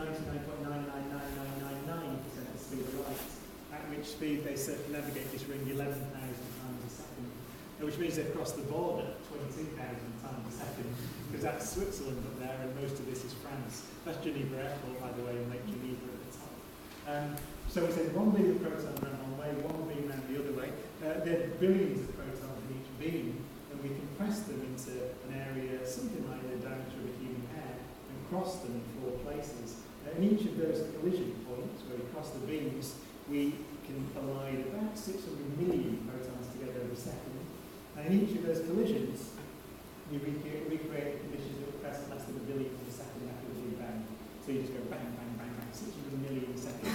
99.999999% the speed of light, at which speed they circumnavigate this ring 11,000 times a second, which means they've crossed the border 22,000 times a second, because that's Switzerland up there and most of this is France. That's Geneva Airport, by the way, and Lake Geneva at the top. So we said one beam of protons ran one way, one beam ran the other way. There are billions of protons in each beam, and we compress them into an area something like the diameter of a human hair and cross them in 4 places. In each of those collision points where we cross the beams, we can collide about 600 million protons together every second. And in each of those collisions, we recreate conditions that would press less than a billion per second after the Big Bang. So you just go bang, bang, bang, bang, 600 million seconds.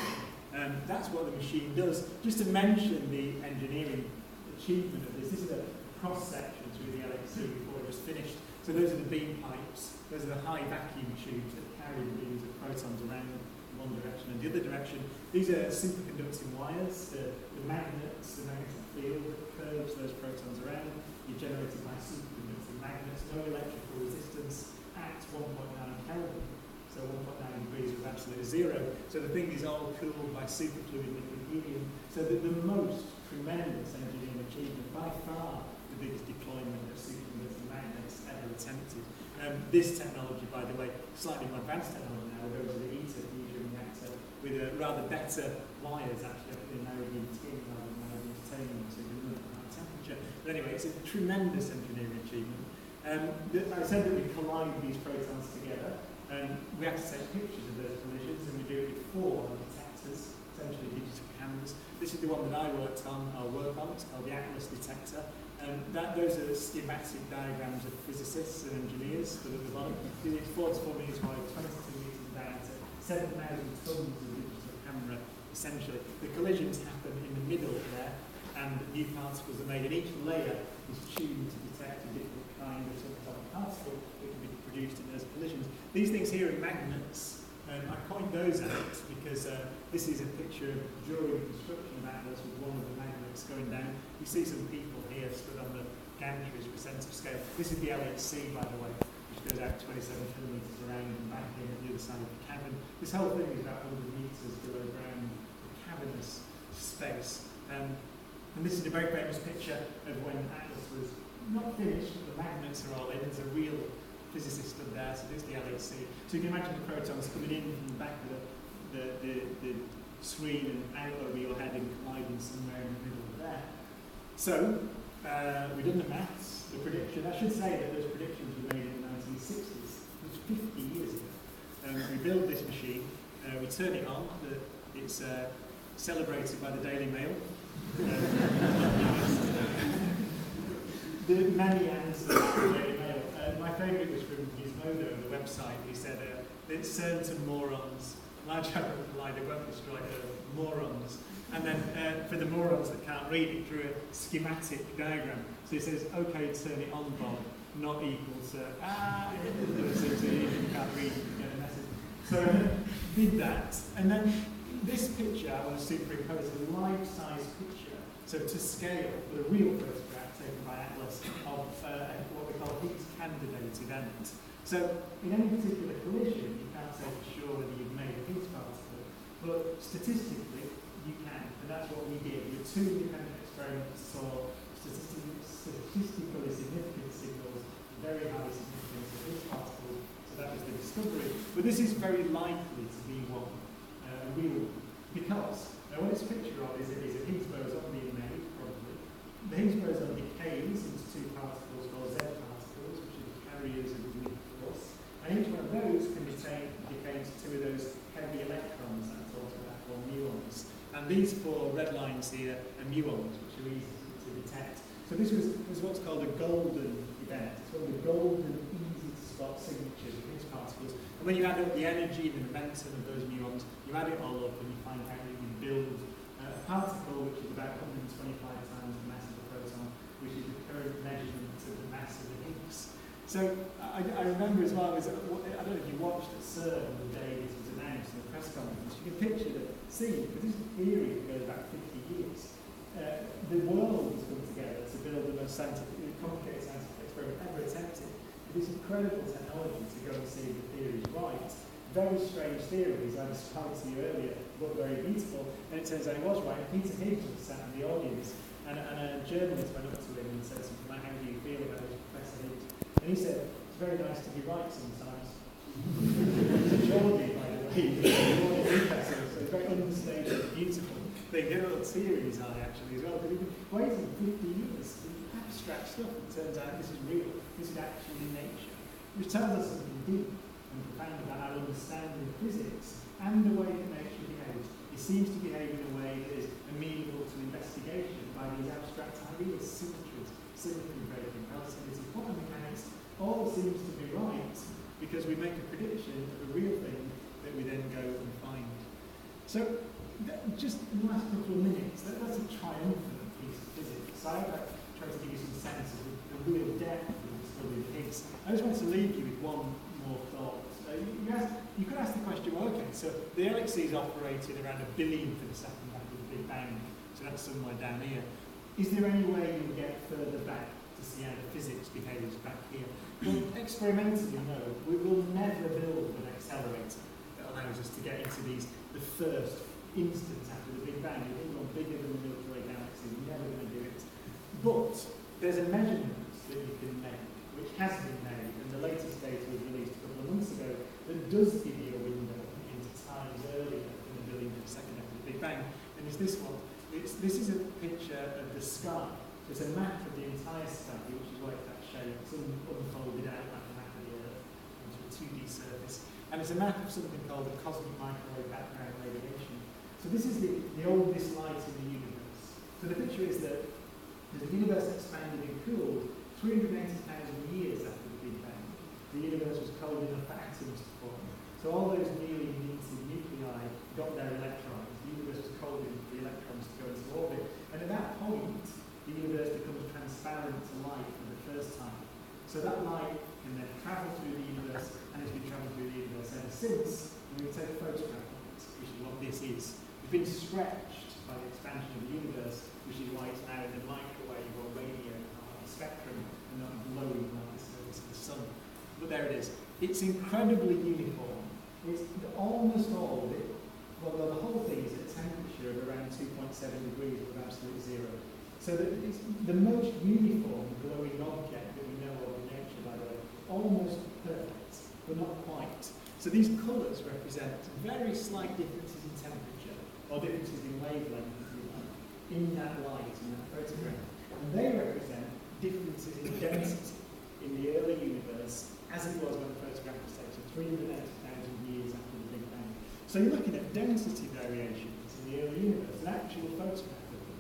That's what the machine does. Just to mention the engineering achievement of this, this is a cross-section through the LHC before it was finished. So those are the beam pipes, those are the high vacuum tubes that carry the beams of protons around one direction and the other direction. These are superconducting wires, the magnets, the magnetic field that curves those protons around, are generated by superconducting magnets, no electrical resistance at 1.9 Kelvin. So 1.9 degrees was absolutely zero. So the thing is all cooled by superfluid liquid helium. So the most tremendous engineering achievement, by far the biggest deployment of superconducting magnets ever attempted. This technology, by the way, slightly more advanced technology now, will go to the ITER fusion reactor with rather better wires actually up in American tin rather than American titanium, so you can run at high temperature. But anyway, it's a tremendous engineering achievement. I said that we collide these protons together. We have to take pictures of those collisions, and we do it with 4 detectors, essentially digital cameras. This is the one that I work on. It's called the Atlas detector. Those are schematic diagrams of physicists and engineers that are at the bottom. It's 44 metres wide, 22 metres in diameter, 7,000 tonnes of digital camera, essentially. The collisions happen in the middle there, and new particles are made, and each layer is tuned to detect a different kind of subatomic particle that can be produced in those collisions. These things here are magnets. I coined those out because this is a picture of during construction of Atlas with one of the magnets going down. You see some people here stood on the gantries for sense of scale. This is the LHC, by the way, which goes out 27 kilometres around and back in at the other side of the cavern. This whole thing is about 100 metres below ground, the cavernous space. And this is a very famous picture of when Atlas was not finished, but the magnets are all in. There's a real physicist stood there, so this is the LHC. So you can imagine the protons coming in from the back of the screen and out over your head and colliding somewhere in the middle of there. So, we've done the maths, the prediction. I should say that those predictions were made in the 1960s, which was 50 years ago. We build this machine, we turn it on, it's celebrated by the Daily Mail. The many answers to the Daily Mail. My favourite was from Gizmodo on the website. He said, it's CERN to morons. Large Hadron Collider won't destroy Earth. Morons. And then for the morons that can't read, it drew a schematic diagram. So it says, OK, turn it on, Bob, not equal to, so you can't read, you get a message. So did that. And then this picture I want to superimpose a life-size picture. So to scale, with a real photograph taken by Atlas of what we call a Higgs candidate event. So in any particular collision, you can't say for sure whether you've made a Higgs particle, but statistically, you can, and that's what we did. With 2 independent experiments saw statistically significant signals, very high significance of Higgs particles, so that was the discovery. But this is very likely to be one, a real one, because what it's a picture of is a Higgs boson being made, probably. The Higgs boson decays into 2 particles called Z particles, which are the carriers of the weak force, and each one of those can decay into 2 of those heavy electrons that I talked about, called muons. And these 4 red lines here are muons, which are easy to detect. So this was what's called a golden event. It's called the golden, easy-to-spot signatures of Higgs particles. And when you add up the energy and the momentum of those muons, you add it all up and you find out that you can build a particle which is about 125 times the mass of the proton, which is the current measurement of the mass of the Higgs. So I remember as well, I don't know if you watched at CERN the day this was announced in the press conference, you can picture the scene, because this is a theory that goes back 50 years. The world has come together to build the most complicated scientific experiment ever attempted. With this incredible technology to go and see if the theory is right. very strange theories I described to you earlier, but very beautiful, and it turns out he was right. Peter Higgs was sat in the audience, and a journalist went up to him and said something like, how do you feel about Professor Higgs? And he said, it's very nice to be right sometimes. It's a Geordie, by the way, so it's very understated, beautiful. They get a little teary in his eye actually as well, because he's been waiting 50 years for abstract stuff, and it turns out this is real, this is actually nature, which tells us something deep and profound about our understanding of physics and the way that nature behaves. It seems to behave in a way that is amenable to investigation by these abstract ideas, symmetries, silicon breaking, relativity, quantum mechanics, all seems to be right because we make a prediction of a real thing that we then go and find. So, just in the last couple of minutes, that's a triumphant piece of physics. So I'd like to try to give you some sense of the real depth of the study of Higgs. I just want to leave you with one more thought. You could ask the question, well, okay, so the galaxies operated around 1 billion for the second after the Big Bang, so that's somewhere down here. Is there any way you can get further back to see how the physics behaves back here? Well, experimentally, no. We will never build an accelerator that allows us to get into the first instant after the Big Bang. You think one bigger than the Milky Way galaxy, we're never going to do it. But there's a measurement that you can make, which has been made, and the latest data was released a couple of months ago, that does give you a window into times earlier than 1 billion seconds after the Big Bang. And it's this one. This is a picture of the sky. So it's a map of the entire sky, which is like that shape. It's unfolded out like a map of the Earth onto a 2D surface. And it's a map of something called the cosmic microwave background radiation. So this is the oldest light in the universe. So the picture is that as the universe expanded and cooled 380,000 years after the Big Bang, the universe was cold enough for atoms to form. So all those newly minted nuclei got their electrons. The universe was cold enough for the electrons to go into orbit. And at that point, the universe becomes transparent to light for the first time. So that light can then travel through the universe, and it's been travelling through the universe ever since. And we can take a photograph of it, which is what this is. We've been stretched by the expansion of the universe, which is why it's now in the microwave or radio spectrum and not glowing like the surface of the sun. But there it is. It's incredibly uniform. It's almost all of it. Well, the whole thing is at a temperature of around 2.7 degrees with absolute zero. So that it's the most uniform glowing object that we know of in nature, by the way. Almost perfect, but not quite. So these colours represent very slight differences in temperature, or differences in wavelength, if you like, in that light, in that photograph. And they represent differences in density in the early universe, as it was when the photograph was taken 380,000 years after the Big Bang. So you're looking at density variations in the early universe, an actual photograph of them.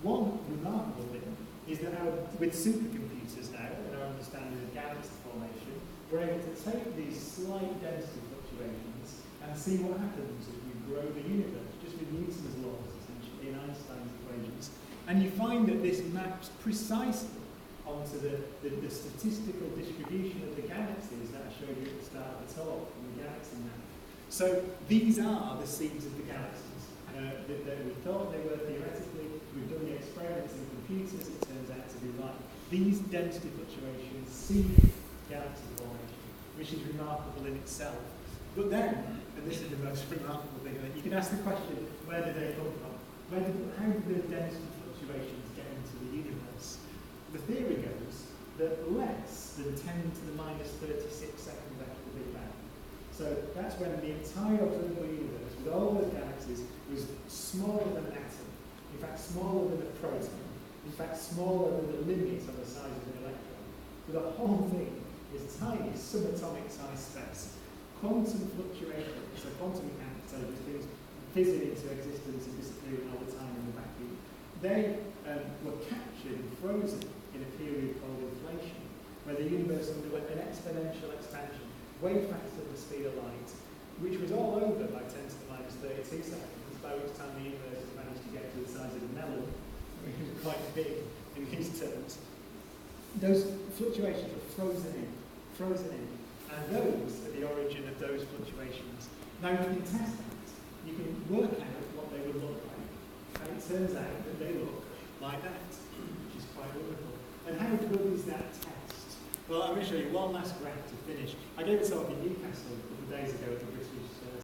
One remarkable thing is that with supercomputers now, and our understanding of galaxy formation, we're able to take these slight density fluctuations and see what happens as we grow the universe, just with Newton's laws, essentially, and Einstein's equations. And you find that this maps precisely onto the statistical distribution of the galaxies that I showed you at the start of the talk, from the galaxy map. So these are the seeds of the galaxies that we thought they were theoretically. We've done the experiments in computers, it turns out to be right. These density fluctuations seed galaxy formation, which is remarkable in itself. But then, and this is the most remarkable thing, you can ask the question, where did they come from? How did the density fluctuations get into the universe? The theory goes that less than 10 to the minus 36 seconds after the Big Bang. So that's when the entire observable universe, with all those galaxies, was smaller than an atom. In fact, smaller than a proton. In fact, smaller than the limit on the size of an electron. So the whole thing is tiny, subatomic size space. Quantum fluctuation, so quantum mechanics, so these things fizzing into existence and disappearing all the time in the vacuum. They were captured and frozen in a period called inflation, where the universe underwent an exponential expansion, way faster than the speed of light, which was all over by 10 to the minus 32 seconds, by which time the universe had managed to get to the size of a melon, which was quite big in these terms. Those fluctuations were frozen in, and those are the origin of those fluctuations. Now you can test that, you can work out what they would look like, and it turns out that they look like that, which is quite wonderful. And how good is that test? Well, I'm going to show you one last graph to finish. I gave a talk in Newcastle a couple of days ago at the